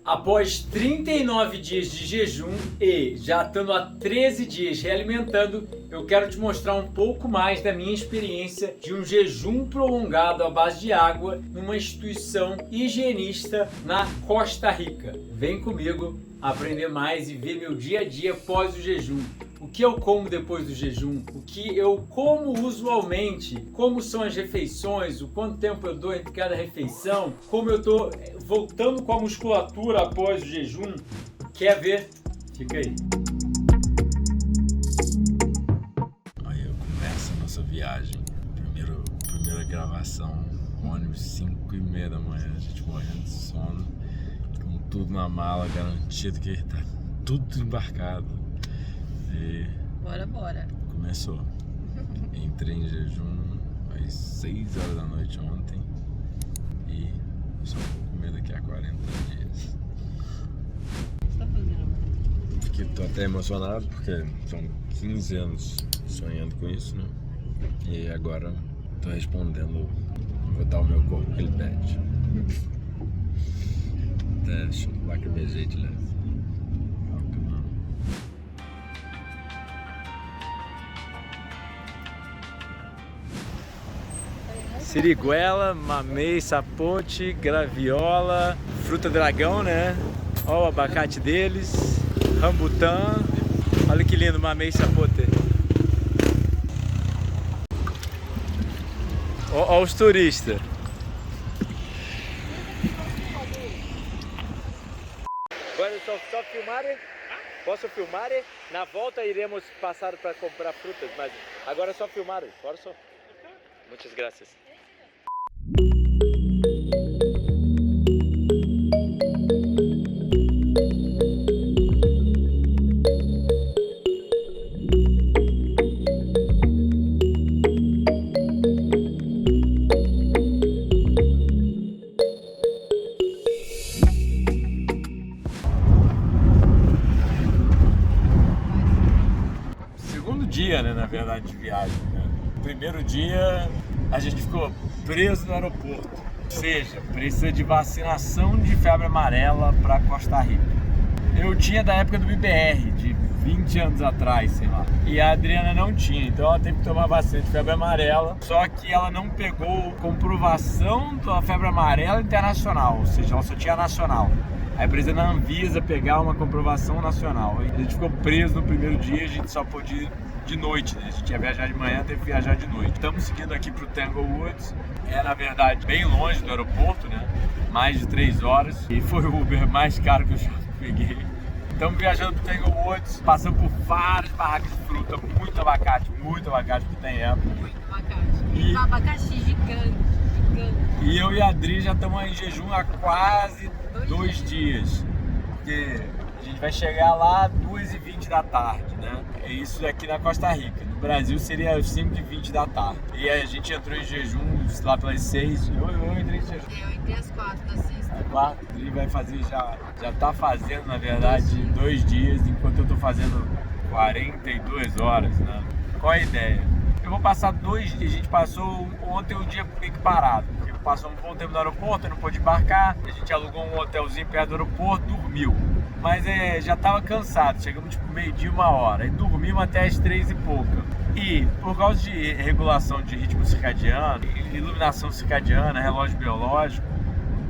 Após 39 dias de jejum e já estando há 13 dias realimentando, eu quero te mostrar um pouco mais da minha experiência de um jejum prolongado à base de água numa instituição higienista na Costa Rica. Vem comigo aprender mais e ver meu dia a dia após o jejum. O que eu como depois do jejum, o que eu como usualmente, como são as refeições, o quanto tempo eu dou entre cada refeição, como eu tô voltando com a musculatura após o jejum. Quer ver? Fica aí. Aí começa a nossa viagem. Primeira gravação, ônibus 5h30 da manhã, a gente morrendo de sono, com tudo na mala, garantido que tá tudo embarcado. E Bora. começou. Entrei em jejum às 6 horas da noite ontem e só vou comer daqui a 40 dias. O que você tá fazendo? Tô até emocionado porque são 15 anos sonhando com isso, né? E agora tô respondendo, vou dar o meu corpo que ele pede. Deixa eu lacrimejei de leve. Siriguela, mamei, sapote, graviola, fruta dragão, né? Olha o abacate deles, rambutã. Olha que lindo, mamei, sapote. Olha os turistas. Agora só filmarem? Posso filmar? Na volta iremos passar para comprar frutas, mas agora só filmarem, por só. Muitas graças. Segundo dia, né, na verdade, de viagem, né? Primeiro dia a gente ficou preso no aeroporto, ou seja, precisa de vacinação de febre amarela para Costa Rica. Eu tinha da época do BBR, de 20 anos atrás, sei lá, e a Adriana não tinha, então ela teve que tomar vacina de febre amarela, só que ela não pegou comprovação da febre amarela internacional, ou seja, ela só tinha nacional. Aí precisa na Anvisa pegar uma comprovação nacional. A gente ficou preso no primeiro dia, a gente só pôde ir de noite, né? A gente ia viajar de manhã, teve que viajar de noite. Estamos seguindo aqui para o Tanglewood. É, na verdade, bem longe do aeroporto, né? Mais de 3 horas. E foi o Uber mais caro que eu já peguei. Estamos viajando para o Tanglewood, passando por várias barracas de fruta, muito abacate que tem época. Muito abacate. E um abacaxi gigante. E eu e a Adri já estamos em jejum há quase 2 dias. Porque a gente vai chegar lá 2h20 da tarde, né? É isso aqui na Costa Rica. No Brasil seria 5h20 da tarde. E a gente entrou em jejum lá pelas 6. Eu entrei em jejum. Eu entrei às 4 da sexta. A Adri vai fazer, já tá fazendo, na verdade, 2 dias, enquanto eu tô fazendo 42 horas, né? Qual a ideia? Eu vou passar 2 dias, a gente passou ontem um dia meio que parado, porque passou um bom tempo no aeroporto, eu não pude embarcar, a gente alugou um hotelzinho perto do aeroporto, dormiu. Mas já tava cansado, chegamos tipo meio-dia, 1h, e dormimos até as 3 e pouca. E por causa de regulação de ritmo circadiano, iluminação circadiana, relógio biológico,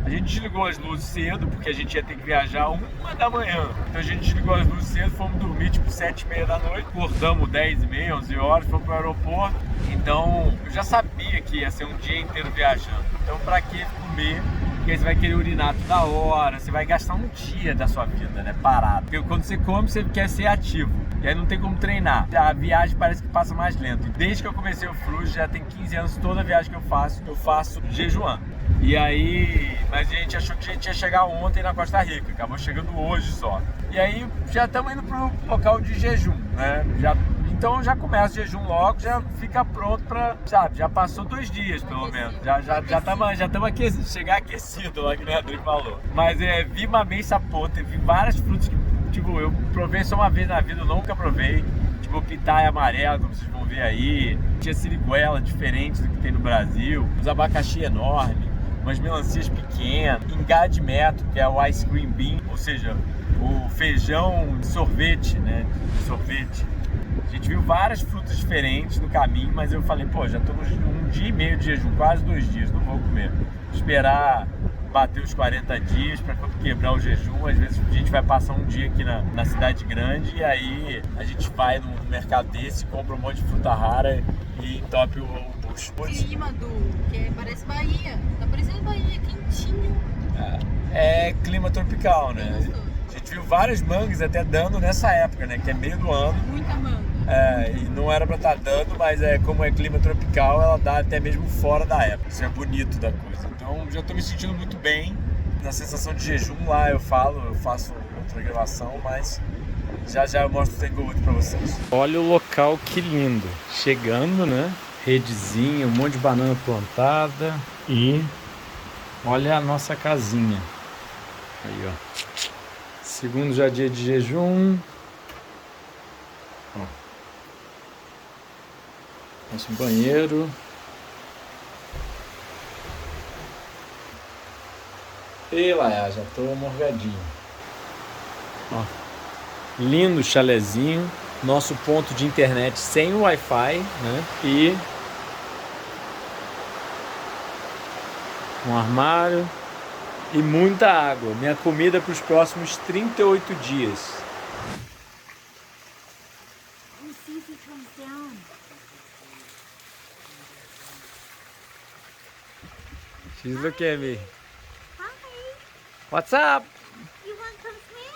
a gente desligou as luzes cedo, porque a gente ia ter que viajar 1 da manhã. Então a gente desligou as luzes cedo, fomos dormir tipo 7h30 da noite, acordamos 10h30, 11 horas, fomos pro aeroporto. Então eu já sabia que ia ser um dia inteiro viajando. Então pra que comer? Porque aí você vai querer urinar toda hora, você vai gastar um dia da sua vida, né, parado. Porque quando você come, você quer ser ativo. E aí não tem como treinar. A viagem parece que passa mais lento. E desde que eu comecei o Fruge, já tem 15 anos, toda viagem que eu faço jejuando. E aí, mas a gente achou que a gente ia chegar ontem na Costa Rica, acabou chegando hoje só. E aí já estamos indo pro local de jejum, né? Então já começa o jejum logo, já fica pronto pra, sabe, já passou 2 dias pelo menos. Já estamos aquecidos, chegar aquecido lá que a Adri falou. Mas vi mamei sapote, vi várias frutas que, tipo, eu provei só uma vez na vida, eu nunca provei. Tipo, pitaia amarela, como vocês vão ver aí. Tinha siriguela diferente do que tem no Brasil. Os abacaxi enormes. umas melancias pequenas, engadimento, que é o ice cream bean, ou seja, o feijão de sorvete, né? De sorvete. A gente viu várias frutas diferentes no caminho, mas eu falei, pô, já tô um dia e meio de jejum, quase 2 dias, não vou comer. Esperar bater os 40 dias para quebrar o jejum. Às vezes a gente vai passar um dia aqui na cidade grande e aí a gente vai no mercado desse, compra um monte de fruta rara e entope o bucho. O clima que parece Bahia, tá parecendo Bahia, quentinho. É clima tropical, né? Gostoso. A gente viu várias mangas até dando nessa época, né? Que é meio do ano. Muita manga. E não era pra estar dando, mas como é clima tropical, ela dá até mesmo fora da época. Isso é bonito da coisa. Então já tô me sentindo muito bem. Na sensação de jejum lá eu faço outra gravação, mas já eu mostro o Tanglewood pra vocês. Olha o local, que lindo. Chegando, né? Redezinha, um monte de banana plantada e olha a nossa casinha. Aí, ó. Segundo já dia de jejum. Ó. Nosso banheiro. E lá, já tô morgadinho. Ó. Lindo chalezinho. Nosso ponto de internet sem Wi-Fi, né? E um armário e muita água. Minha comida para os próximos 38 dias. She's looking at me. Hi, What's up? you want to come swim?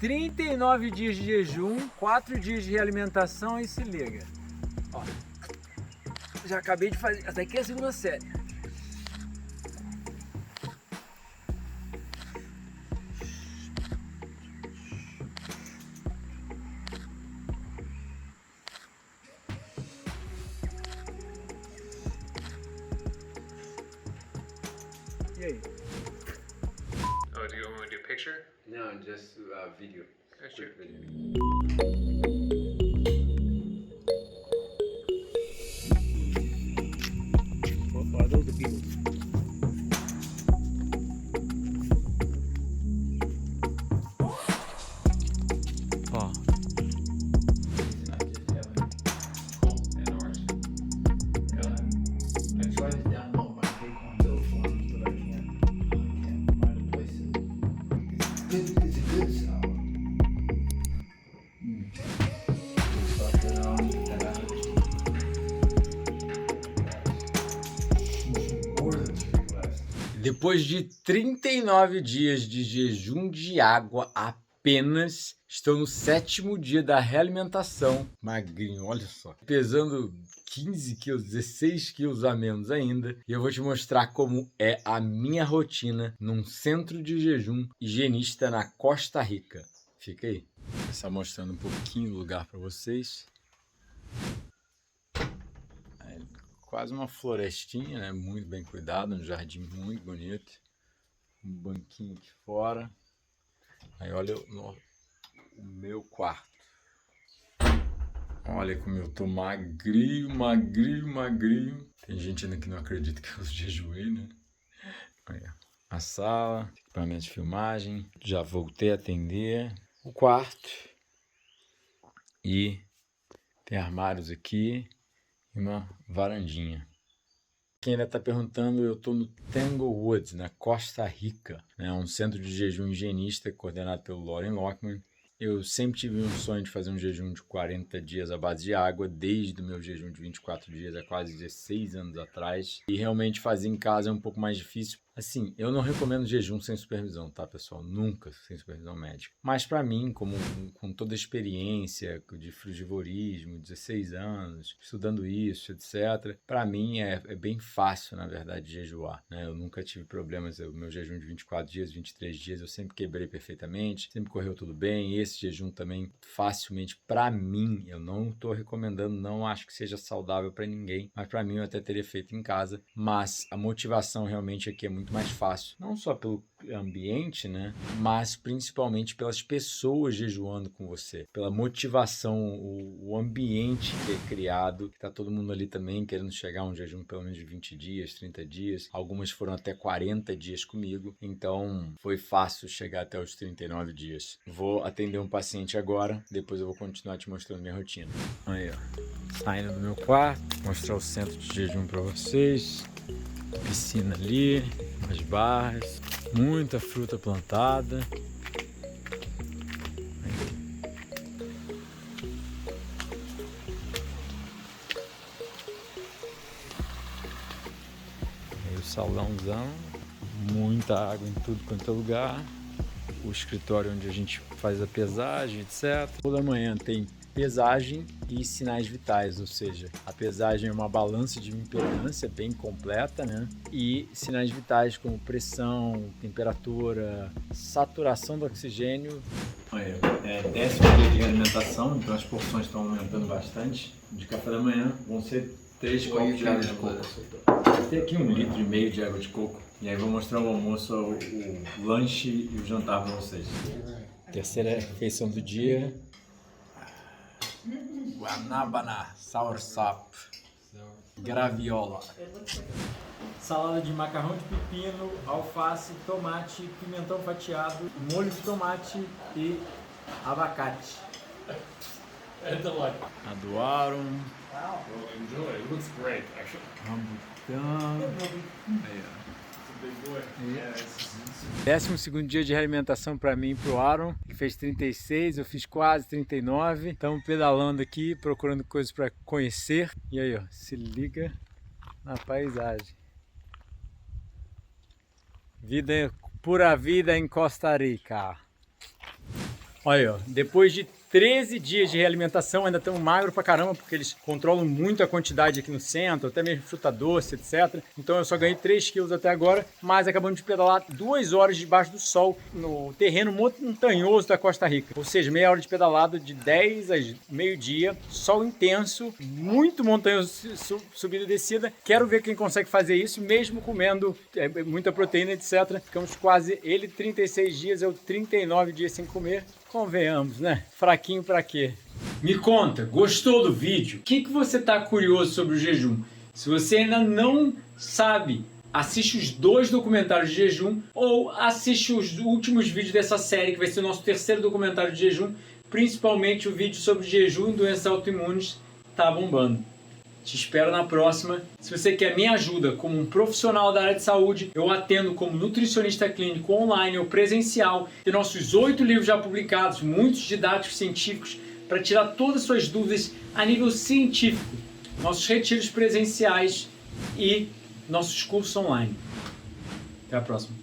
...39 dias de jejum, 4 dias de realimentação e se liga. Ó, já acabei de fazer, essa aqui é a segunda série. E aí? Oh, do you want to do a picture? Não, just video. Yeah, sure. What are those the people? Ó. Cool. And orange. I tried to download my Paycom bill forms, but I can't find a place to. It's a good sour. Stuff that more than 3 glasses. Depois de 39 dias de jejum de água apenas, estou no 7º dia da realimentação. Magrinho, olha só. Pesando 15 quilos, 16 quilos a menos ainda. E eu vou te mostrar como é a minha rotina num centro de jejum higienista na Costa Rica. Fica aí. Vou começar mostrando um pouquinho do lugar para vocês. Quase uma florestinha, né? Muito bem cuidado, um jardim muito bonito. Um banquinho aqui fora. Aí olha o meu quarto. Olha como eu tô magrinho. Tem gente ainda que não acredita que eu jejuei, né? Olha, a sala, equipamento de filmagem. Já voltei a atender. O quarto. E tem armários aqui. E uma varandinha. Quem ainda está perguntando, eu estou no Tanglewood, na Costa Rica. É um centro de jejum higienista coordenado pelo Loren Lockman. Eu sempre tive um sonho de fazer um jejum de 40 dias à base de água, desde o meu jejum de 24 dias há quase 16 anos atrás. E realmente fazer em casa é um pouco mais difícil. Assim, eu não recomendo jejum sem supervisão, tá, pessoal? Nunca sem supervisão médica. Mas para mim, com toda a experiência de frugivorismo, 16 anos, estudando isso, etc., para mim é bem fácil, na verdade, jejuar, né? Eu nunca tive problemas. O meu jejum de 24 dias, 23 dias, eu sempre quebrei perfeitamente, sempre correu tudo bem. Esse jejum também, facilmente, para mim, eu não estou recomendando, não acho que seja saudável para ninguém, mas para mim eu até teria feito em casa. Mas a motivação realmente aqui é muito mais fácil, não só pelo ambiente, né, mas principalmente pelas pessoas jejuando com você, pela motivação, o ambiente que é criado, que tá todo mundo ali também querendo chegar a um jejum pelo menos de 20 dias, 30 dias, algumas foram até 40 dias comigo, então foi fácil chegar até os 39 dias. Vou atender um paciente agora, depois eu vou continuar te mostrando minha rotina. Aí, ó, saindo do meu quarto, mostrar o centro de jejum para vocês. Piscina ali, as barras, muita fruta plantada. Aí o salãozão, muita água em tudo quanto é lugar. O escritório onde a gente faz a pesagem, etc. Toda manhã tem pesagem e sinais vitais, ou seja, a pesagem é uma balança de impedância bem completa, né? E sinais vitais como pressão, temperatura, saturação do oxigênio. Olha, é 10º dia de alimentação, então as porções estão aumentando bastante. De café da manhã vão ser 3 copos de água de coco. Tem aqui 1,5 litro de água de coco. E aí vou mostrar o almoço, o lanche e o jantar para vocês. Terceira refeição do dia. Guanabana, soursop, graviola, salada de macarrão de pepino, alface, tomate, pimentão fatiado, molho de tomate e abacate. A do Aaron. Well, enjoy. It looks great, actually. Big boy. Yeah, it's 12º dia de alimentação para mim e pro Aaron, que fez 36, eu fiz quase 39. Estamos pedalando aqui, procurando coisas para conhecer. E aí, ó, se liga na paisagem. Pura vida em Costa Rica. Olha aí, ó, depois de 13 dias de realimentação, ainda estamos magros pra caramba, porque eles controlam muito a quantidade aqui no centro, até mesmo fruta doce, etc. Então eu só ganhei 3 quilos até agora, mas acabamos de pedalar 2 horas debaixo do sol, no terreno montanhoso da Costa Rica. Ou seja, meia hora de pedalado de 10 a meio-dia, sol intenso, muito montanhoso, subida e descida. Quero ver quem consegue fazer isso, mesmo comendo muita proteína, etc. Ficamos quase, ele 36 dias, eu 39 dias sem comer. Convenhamos, né? Fraquinho pra quê? Me conta, gostou do vídeo? O que você tá curioso sobre o jejum? Se você ainda não sabe, assiste os 2 documentários de jejum ou assiste os últimos vídeos dessa série, que vai ser o nosso 3º documentário de jejum, principalmente o vídeo sobre jejum e doenças autoimunes, tá bombando. Te espero na próxima. Se você quer minha ajuda como um profissional da área de saúde, eu atendo como nutricionista clínico online ou presencial. Tem nossos 8 livros já publicados, muitos didáticos científicos, para tirar todas as suas dúvidas a nível científico. Nossos retiros presenciais e nossos cursos online. Até a próxima.